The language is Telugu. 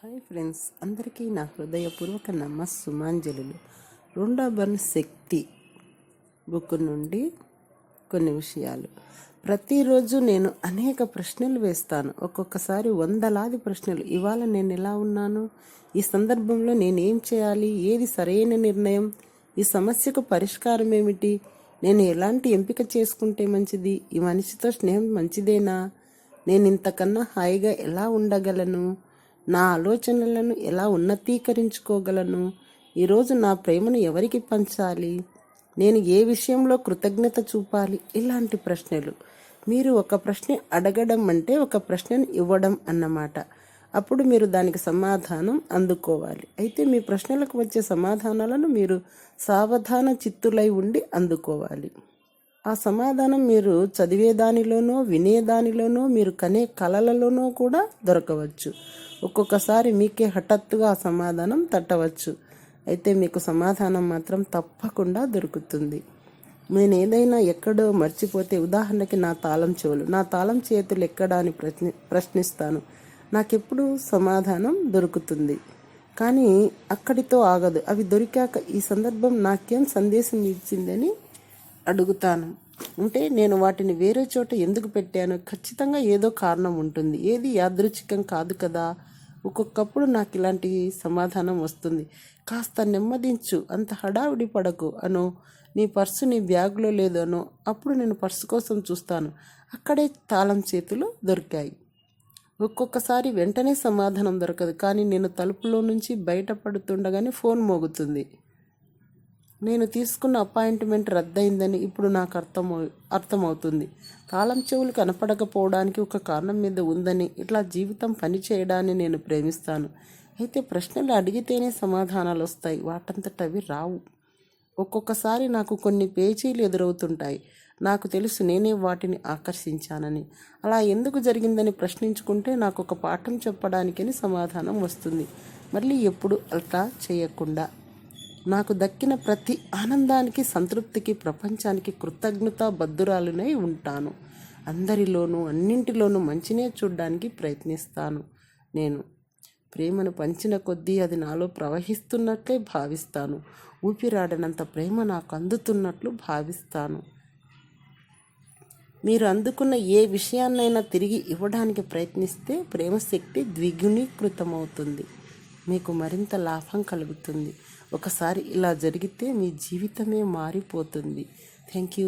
హాయ్ ఫ్రెండ్స్, అందరికీ నా హృదయపూర్వక నమస్సుమాంజలులు. రెండవ శక్తి బుక్ నుండి కొన్ని విషయాలు. ప్రతిరోజు నేను అనేక ప్రశ్నలు వేస్తాను, ఒక్కొక్కసారి వందలాది ప్రశ్నలు. ఇవాళ నేను ఎలా ఉన్నాను, ఈ సందర్భంలో నేనేం చేయాలి, ఏది సరైన నిర్ణయం, ఈ సమస్యకు పరిష్కారం ఏమిటి, నేను ఎలాంటి ఎంపిక చేసుకుంటే మంచిది, ఈ మనిషితో స్నేహం మంచిదేనా, నేను ఇంతకన్నా హాయిగా ఎలా ఉండగలను, నా ఆలోచనలను ఎలా ఉన్నతీకరించుకోగలను, ఈరోజు నా ప్రేమను ఎవరికి పంచాలి, నేను ఏ విషయంలో కృతజ్ఞత చూపాలి. ఇలాంటి ప్రశ్నలు. మీరు ఒక ప్రశ్న అడగడం అంటే ఒక ప్రశ్నను ఇవ్వడం అన్నమాట. అప్పుడు మీరు దానికి సమాధానం అందుకోవాలి. అయితే మీ ప్రశ్నలకు వచ్చే సమాధానాలను మీరు సావధాన చిత్తులై ఉండి అందుకోవాలి. ఆ సమాధానం మీరు చదివేదానిలోనో వినేదానిలోనో మీరు కనే కలలలోనో కూడా దొరకవచ్చు. ఒక్కొక్కసారి మీకే హఠాత్తుగా ఆ సమాధానం తట్టవచ్చు. అయితే మీకు సమాధానం మాత్రం తప్పకుండా దొరుకుతుంది. నేను ఏదైనా ఎక్కడో మర్చిపోతే, ఉదాహరణకి నా తాళం చేతులు ఎక్కడా అని ప్రశ్నిస్తాను. నాకెప్పుడు సమాధానం దొరుకుతుంది. కానీ అక్కడితో ఆగదు. అవి దొరికాక ఈ సందర్భం నాకేం సందేశం ఇచ్చిందని అడుగుతాను. అంటే నేను వాటిని వేరే చోట ఎందుకు పెట్టాను, ఖచ్చితంగా ఏదో కారణం ఉంటుంది. ఏది యాదృచ్ఛికం కాదు కదా. ఒక్కొక్కప్పుడు నాకు ఇలాంటి సమాధానం వస్తుంది. కాస్త నెమ్మదించు, అంత హడావిడి పడకు అనో, నీ పర్సు నీ బ్యాగ్లో లేదు అనో. అప్పుడు నేను పర్సు కోసం చూస్తాను, అక్కడే తాళం చేతులు దొరికాయి. ఒక్కొక్కసారి వెంటనే సమాధానం దొరకదు, కానీ నేను తలుపులో నుంచి బయటపడుతుండగానే ఫోన్ మోగుతుంది. నేను తీసుకున్న అపాయింట్మెంట్ రద్దయిందని ఇప్పుడు నాకు అర్థమవుతుంది. తాళం చెవులు కనపడకపోవడానికి ఒక కారణం మీద ఉందని. ఇట్లా జీవితం పని చేయడాన్ని నేను ప్రేమిస్తాను. అయితే ప్రశ్నలు అడిగితేనే సమాధానాలు వస్తాయి, వాటంతట అవి రావు. ఒక్కొక్కసారి నాకు కొన్ని పేచీలు ఎదురవుతుంటాయి. నాకు తెలుసు నేనే వాటిని ఆకర్షించానని. అలా ఎందుకు జరిగిందని ప్రశ్నించుకుంటే నాకు ఒక పాఠం చెప్పడానికని సమాధానం వస్తుంది. మళ్ళీ ఎప్పుడు అట్లా చేయకుండా నాకు దక్కిన ప్రతి ఆనందానికి, సంతృప్తికి, ప్రపంచానికి కృతజ్ఞతాబద్ధురాలునై ఉంటాను. అందరిలోనూ అన్నింటిలోనూ మంచినే చూడడానికి ప్రయత్నిస్తాను. నేను ప్రేమను పంచిన కొద్దీ అది నాలో ప్రవహిస్తున్నట్లే భావిస్తాను. ఊపిరాడనంత ప్రేమ నాకు అందుతున్నట్లు భావిస్తాను. మీరు అందుకున్న ఏ విషయాన్నైనా తిరిగి ఇవ్వడానికి ప్రయత్నిస్తే ప్రేమశక్తి ద్విగుణీకృతమవుతుంది, మీకు మరింత లాభం కలుగుతుంది. ఒకసారి ఇలా జరిగితే మీ జీవితమే మారిపోతుంది. Thank you.